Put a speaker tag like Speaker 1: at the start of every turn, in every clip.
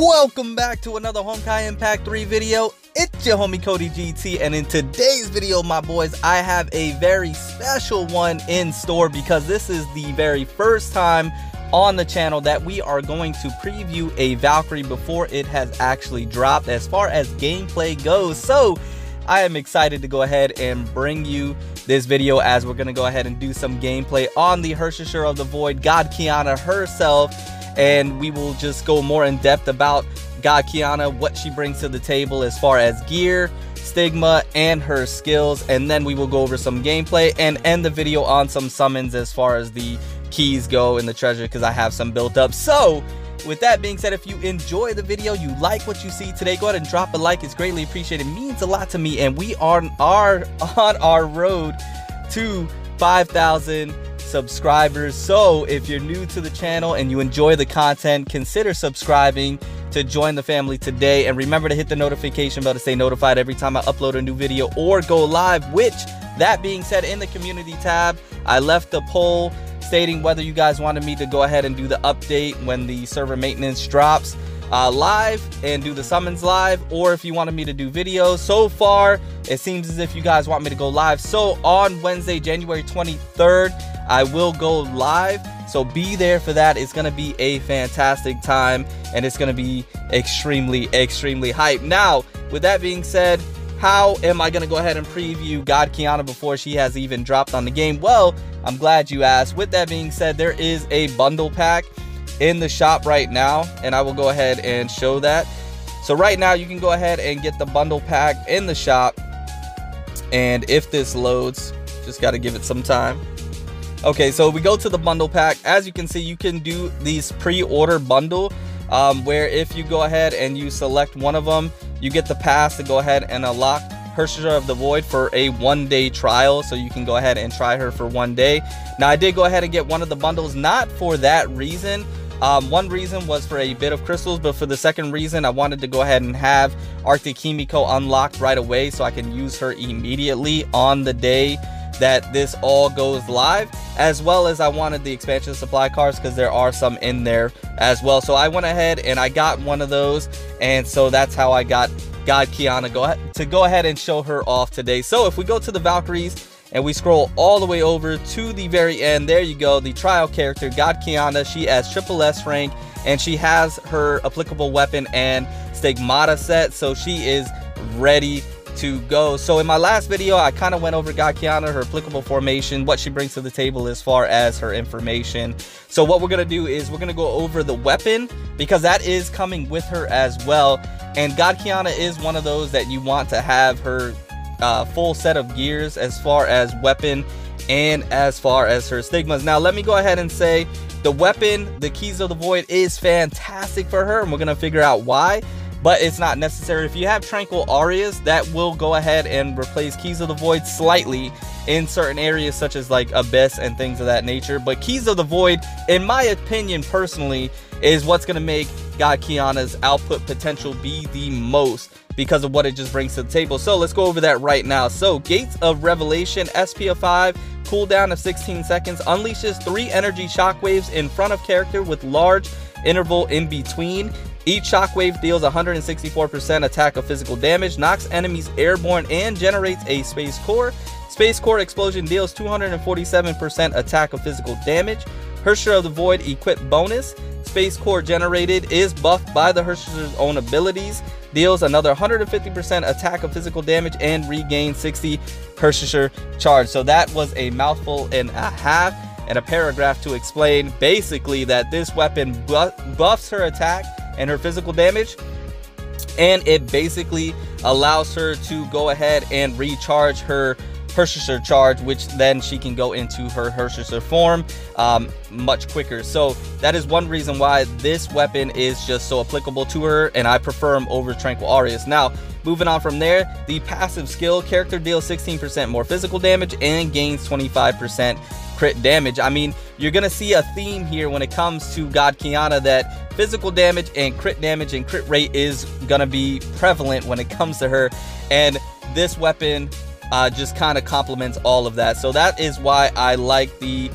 Speaker 1: Welcome back to another Honkai Impact 3 video. It's your homie Cody GT, and in today's video, my boys, I have a very special one in store because this is the very first time on the channel that we are going to preview a Valkyrie before it has actually dropped as far as gameplay goes. So I am excited to go ahead and bring you this video as we're going to go ahead and do some gameplay on the Hershasher of the Void, God Kiana herself. And we will just go more in depth about God Kiana, what she brings to the table as far as gear, stigma, and her skills. And then we will go over some gameplay and end the video on some summons as far as the keys go in the treasure, because I have some built up. So with that being said, if you enjoy the video, you like what you see today, go ahead and drop a like. It's greatly appreciated. It means a lot to me. And we are on our road to 5,000 subscribers. So if you're new to the channel and you enjoy the content, consider subscribing to join the family today, and remember to hit the notification bell to stay notified every time I upload a new video or go live. Which, that being said, in the community tab I left a poll stating whether you guys wanted me to go ahead and do the update when the server maintenance drops live and do the summons live, or if you wanted me to do videos. So far it seems as if you guys want me to go live, so on Wednesday, January 23rd, I will go live, so be there for that. It's going to be a fantastic time, and it's going to be extremely hype. Now, with that being said, how am I going to go ahead and preview God Kiana before she has even dropped on the game? Well, I'm glad you asked. With that being said, there is a bundle pack in the shop right now, and I will go ahead and show that. So right now, you can go ahead and get the bundle pack in the shop, and if this loads, just got to give it some time. Okay, so we go to the bundle pack. As you can see, you can do these pre-order bundle where if you go ahead and you select one of them, you get the pass to go ahead and unlock Hershasher of the Void for a 1-day trial, so you can go ahead and try her for 1 day. Now, I did go ahead and get one of the bundles, not for that reason. One reason was for a bit of crystals, but for the second reason, I wanted to go ahead and have Arctic Himiko unlocked right away so I can use her immediately on the day that this all goes live, as well as I wanted the expansion supply cards because there are some in there as well. So I went ahead and I got one of those, and so that's how I got God Kiana go ahead and show her off today. So if we go to the Valkyries and we scroll all the way over to the very end, there you go, the trial character God Kiana. She has triple S rank, and she has her applicable weapon and Stigmata set, so she is ready to go. So in my last video, I kind of went over God Kiana, her applicable formation, what she brings to the table as far as her information. So what we're going to do is we're going to go over the weapon, because that is coming with her as well. And God Kiana is one of those that you want to have her full set of gears as far as weapon and as far as her stigmas. Now let me go ahead and say the weapon, the Keys of the Void, is fantastic for her, and we're going to figure out why. But it's not necessary. If you have Tranquil Aureas, that will go ahead and replace Keys of the Void slightly in certain areas such as like Abyss and things of that nature. But Keys of the Void, in my opinion personally, is what's going to make God Kiana's output potential be the most, because of what it just brings to the table. So let's go over that right now. So Gates of Revelation, SP of 5, cooldown of 16 seconds, unleashes 3 energy shockwaves in front of character with large interval in between. Each shockwave deals 164% attack of physical damage, knocks enemies airborne, and generates a Space Core. Space Core explosion deals 247% attack of physical damage. Hershasher of the Void equip bonus. Space Core generated is buffed by the Hershasher's own abilities, deals another 150% attack of physical damage, and regains 60 Hershasher charge. So that was a mouthful and a half and a paragraph to explain basically that this weapon buffs her attack and her physical damage, and it basically allows her to go ahead and recharge her Hershasher charge, which then she can go into her Hershasher form much quicker. So that is one reason why this weapon is just so applicable to her, and I prefer him over Tranquil Aureas. Now, moving on from there, the passive skill, character deals 16% more physical damage and gains 25% crit damage. I mean, you're gonna see a theme here when it comes to God Kiana, that physical damage and crit rate is gonna be prevalent when it comes to her, and this weapon just kind of complements all of that. So that is why I like the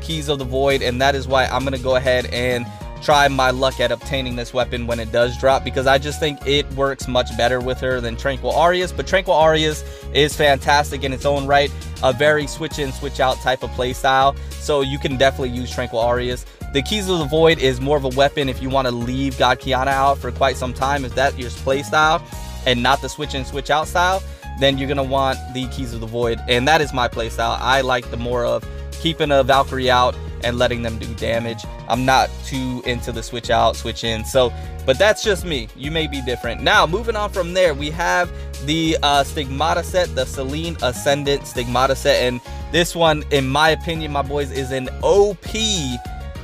Speaker 1: Keys of the Void, and that is why I'm gonna go ahead and try my luck at obtaining this weapon when it does drop, because I just think it works much better with her than Tranquil Aureus. But Tranquil Aureus is fantastic in its own right, a very switch in switch out type of play style, so you can definitely use Tranquil Aureus. The Keys of the Void is more of a weapon if you want to leave God Kiana out for quite some time. If that's your play style and not the switch in switch out style, then you're gonna want the Keys of the Void, and that is my play style. I like the more of keeping a Valkyrie out and letting them do damage. I'm not too into the switch out switch in, so but that's just me. You may be different. Now moving on from there, we have the Stigmata set, the Selene Ascendant Stigmata set, and this one, in my opinion, my boys, is an OP,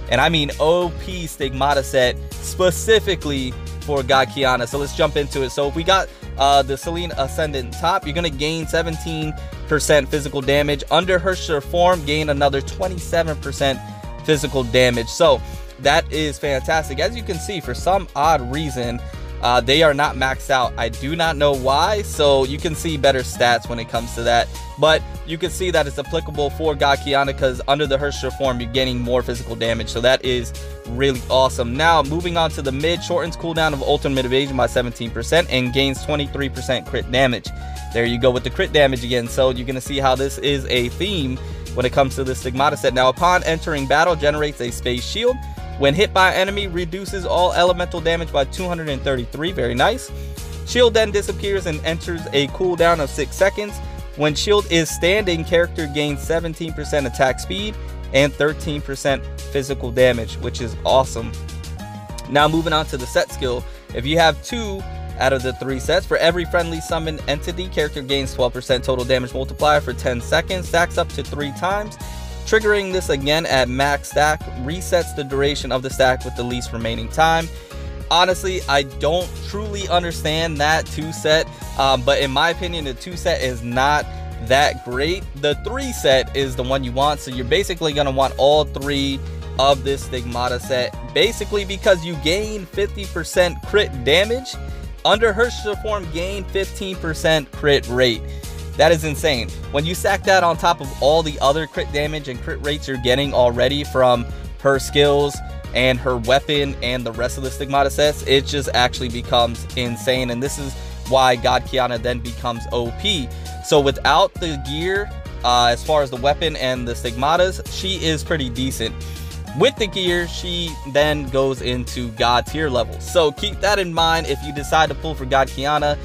Speaker 1: and I mean OP Stigmata set specifically for God Kiana. So let's jump into it. So if we got the Selene Ascendant top, you're gonna gain 17% physical damage. Under her sure form, gain another 27% physical damage. So that is fantastic. As you can see, for some odd reason, they are not maxed out. I do not know why, so you can see better stats when it comes to that, but you can see that it's applicable for God Kiana because under the Hershey form you're getting more physical damage, so that is really awesome. Now moving on to the mid, shortens cooldown of ultimate evasion by 17% and gains 23% crit damage. There you go with the crit damage again. So you're gonna see how this is a theme when it comes to the Stigmata set. Now upon entering battle, generates a space shield. When hit by enemy, reduces all elemental damage by 233. Very nice. Shield then disappears and enters a cooldown of 6 seconds. When shield is standing, character gains 17% attack speed and 13% physical damage, which is awesome. Now moving on to the set skill. If you have 2 out of the 3 sets, for every friendly summoned entity, character gains 12% total damage multiplier for 10 seconds, stacks up to 3 times. Triggering this again at max stack, resets the duration of the stack with the least remaining time. Honestly, I don't truly understand that 2 set, but in my opinion, the 2 set is not that great. The 3 set is the one you want, so you're basically going to want all 3 of this Stigmata set, basically because you gain 50% crit damage. Under Hershey form, gain 15% crit rate. That is insane. When you stack that on top of all the other crit damage and crit rates you're getting already from her skills and her weapon and the rest of the Stigmata sets, it just actually becomes insane. And this is why God Kiana then becomes OP. So without the gear, as far as the weapon and the Stigmatas, she is pretty decent. With the gear, she then goes into God tier levels. So keep that in mind if you decide to pull for God Kiana.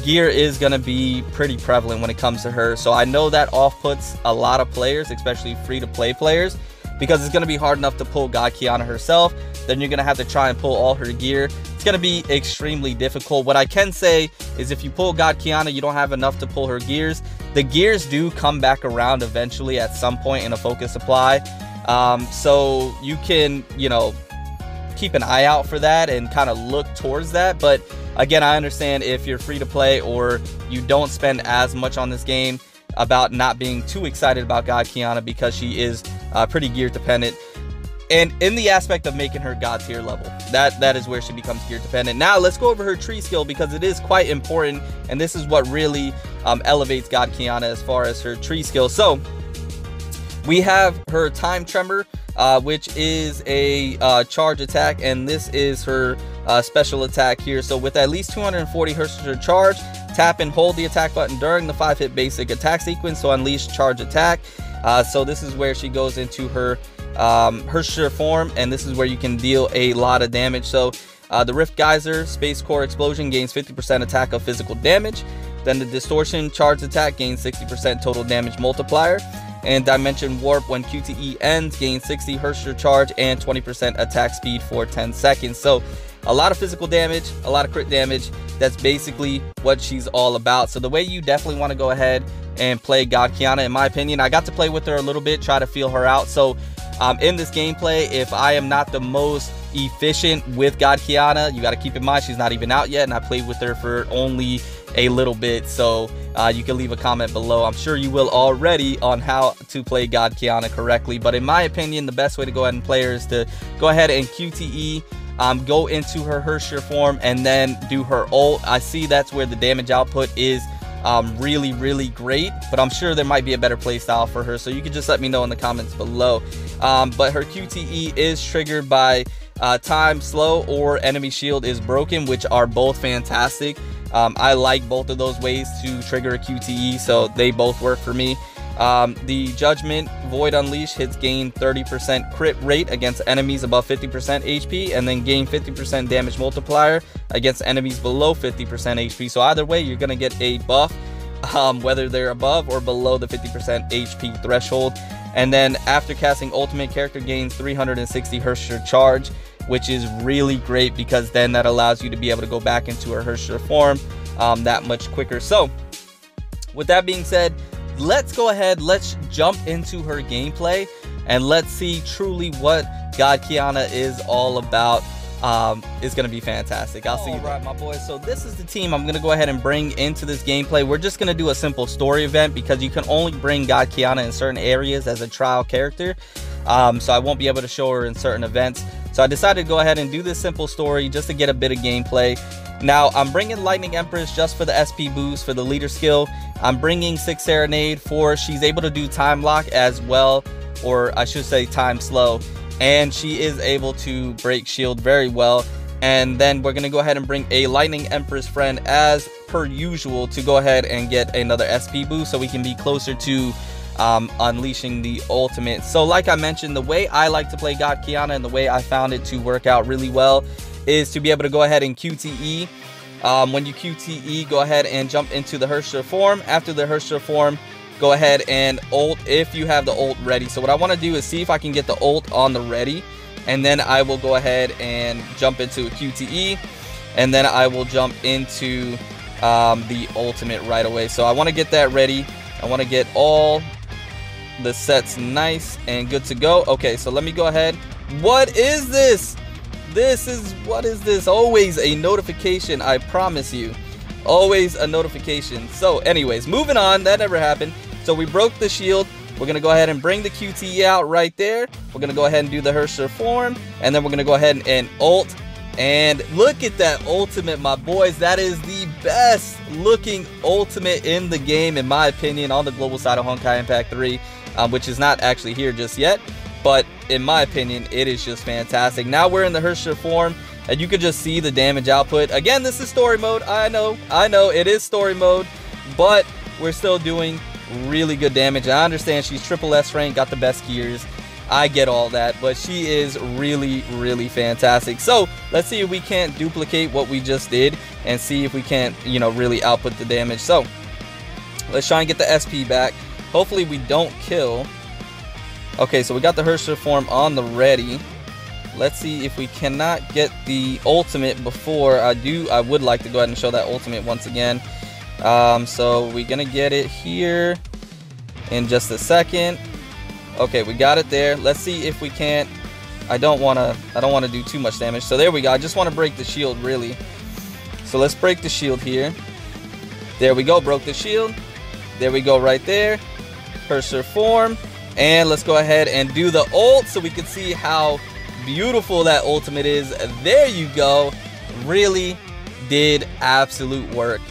Speaker 1: Gear is going to be pretty prevalent when it comes to her, so I know that off-puts a lot of players, especially free-to-play players, because it's going to be hard enough to pull God Kiana herself. Then you're going to have to try and pull all her gear. It's going to be extremely difficult. What I can say is if you pull God Kiana, you don't have enough to pull her gears. The gears do come back around eventually at some point in a focus supply, so you can, you know, keep an eye out for that and kind of look towards that. But again, I understand if you're free to play or you don't spend as much on this game about not being too excited about God Kiana because she is pretty gear dependent. And in the aspect of making her God tier level, that is where she becomes gear dependent. Now let's go over her tree skill because it is quite important, and this is what really elevates God Kiana as far as her tree skill. So we have her Time Tremor, which is a charge attack, and this is her special attack here. So with at least 240 Hershey charge, tap and hold the attack button during the 5-hit basic attack sequence to unleash charge attack. So this is where she goes into her Hershey form, and this is where you can deal a lot of damage. So the Rift Geyser Space Core Explosion gains 50% attack of physical damage. Then the Distortion charge attack gains 60% total damage multiplier. And Dimension Warp, when QTE ends, gains 60 Hershey charge and 20% attack speed for 10 seconds. So a lot of physical damage, a lot of crit damage. That's basically what she's all about. So the way you definitely want to go ahead and play God Kiana, in my opinion, I got to play with her a little bit, try to feel her out. So in this gameplay, if I am not the most efficient with God Kiana, you got to keep in mind she's not even out yet, and I played with her for only a little bit. So you can leave a comment below. I'm sure you will already on how to play God Kiana correctly, but in my opinion, the best way to go ahead and play her is to go ahead and QTE, go into her Hershey form, and then do her ult. I see that's where the damage output is really great, but I'm sure there might be a better play style for her, so you can just let me know in the comments below. But her QTE is triggered by time slow or enemy shield is broken, which are both fantastic. I like both of those ways to trigger a QTE, so they both work for me. The Judgment Void Unleash hits gain 30% crit rate against enemies above 50% HP, and then gain 50% damage multiplier against enemies below 50% HP. So either way, you're gonna get a buff, whether they're above or below the 50% HP threshold. And then after casting ultimate, character gains 360 Herrscher charge, which is really great because then that allows you to be able to go back into her Herrscher form that much quicker. So with that being said, let's go ahead, let's jump into her gameplay and let's see truly what God Kiana is all about. It's gonna be fantastic. I'll see you. All right, my boys, so this is the team I'm gonna go ahead and bring into this gameplay. We're just gonna do a simple story event because you can only bring God Kiana in certain areas as a trial character, so I won't be able to show her in certain events. So I decided to go ahead and do this simple story just to get a bit of gameplay. Now, I'm bringing Lightning Empress just for the SP boost for the leader skill. I'm bringing 6 Serenade for she's able to do time lock as well, or I should say time slow, and she is able to break shield very well. And then we're going to go ahead and bring a Lightning Empress friend as per usual to go ahead and get another SP boost so we can be closer to unleashing the ultimate. So like I mentioned, the way I like to play God Kiana and the way I found it to work out really well is to be able to go ahead and QTE. When you QTE, go ahead and jump into the Herrscher form. After the Herrscher form, go ahead and ult if you have the ult ready. So what I want to do is see if I can get the ult on the ready, and then I will go ahead and jump into a QTE, and then I will jump into the ultimate right away. So I want to get that ready. I want to get all the sets nice and good to go. Okay, so let me go ahead. What is this? What is this? Always a notification, I promise you. Always a notification. So anyways, moving on. That never happened. So we broke the shield. We're going to go ahead and bring the QTE out right there. We're going to go ahead and do the Herrscher form. And then we're going to go ahead and ult. And look at that ultimate, my boys. That is the best looking ultimate in the game, in my opinion, on the global side of Honkai Impact 3, which is not actually here just yet. But in my opinion, it is just fantastic. Now we're in the Herrscher form, and you can just see the damage output. Again, this is story mode. I know, it is story mode, but we're still doing really good damage. I understand she's triple S rank, got the best gears. I get all that, but she is really, really fantastic. So let's see if we can't duplicate what we just did and see if we can't, you know, really output the damage. So let's try and get the SP back. Hopefully we don't kill. Okay, so we got the Herrscher form on the ready. Let's see if we cannot get the ultimate before I would like to go ahead and show that ultimate once again. So we're gonna get it here in just a second. Okay, we got it there. Let's see if we can't. I don't want to do too much damage. So there we go. I just want to break the shield really. So let's break the shield here. There we go. Broke the shield. There we go right there. Herrscher form. And let's go ahead and do the ult so we can see how beautiful that ultimate is. There you go. Really did absolute work.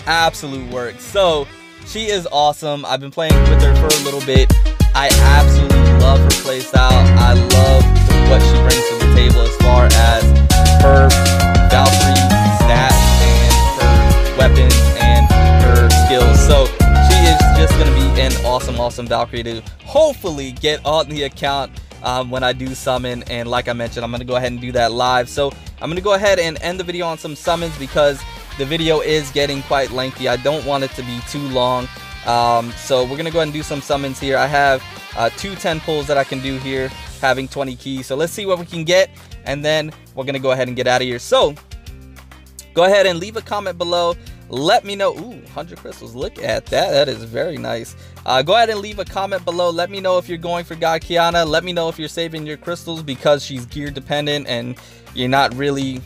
Speaker 1: Absolute work. So she is awesome. I've been playing with her for a little bit. I absolutely love her playstyle. I love what she brings to the table as far as her Valkyrie stats and her weapons and her skills. So she is just going to be an awesome Valkyrie to hopefully get on the account when I do summon. And like I mentioned, I'm going to go ahead and do that live. So I'm going to go ahead and end the video on some summons because the video is getting quite lengthy. I don't want it to be too long. So we're going to go ahead and do some summons here. I have 2 10 pulls that I can do here, having 20 keys. So let's see what we can get, and then we're going to go ahead and get out of here. So go ahead and leave a comment below. Let me know. Ooh, 100 crystals. Look at that. That is very nice. Go ahead and leave a comment below. Let me know if you're going for God Kiana. Let me know if you're saving your crystals because she's gear dependent and you're not really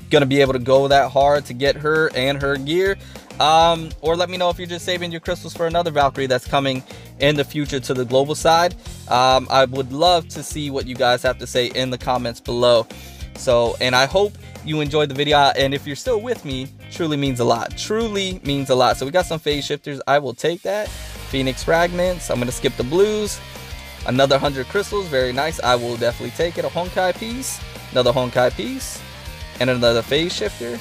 Speaker 1: going to be able to go that hard to get her and her gear. Or let me know if you're just saving your crystals for another Valkyrie that's coming in the future to the global side. I would love to see what you guys have to say in the comments below. So, and I hope you enjoyed the video, and if you're still with me, truly means a lot. Truly means a lot. So we got some phase shifters. I will take that. Phoenix fragments. I'm going to skip the blues. Another 100 crystals. Very nice. I will definitely take it. A Honkai piece. another Honkai piece, and another phase shifter,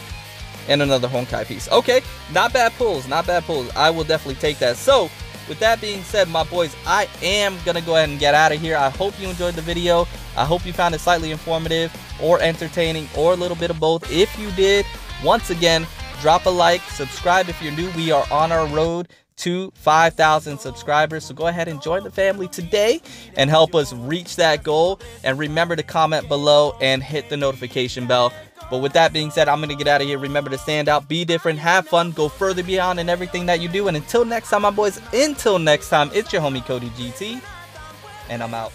Speaker 1: and another Honkai piece. Okay, not bad pulls, not bad pulls. I will definitely take that. So, with that being said, my boys, I am going to go ahead and get out of here. I hope you enjoyed the video. I hope you found it slightly informative or entertaining or a little bit of both. If you did, once again, drop a like, subscribe if you're new. We are on our road to 5,000 subscribers. So go ahead and join the family today and help us reach that goal. And remember to comment below and hit the notification bell. But with that being said, I'm going to get out of here. Remember to stand out, be different, have fun, go further beyond in everything that you do. And until next time, my boys, until next time, it's your homie Cody GT, and I'm out.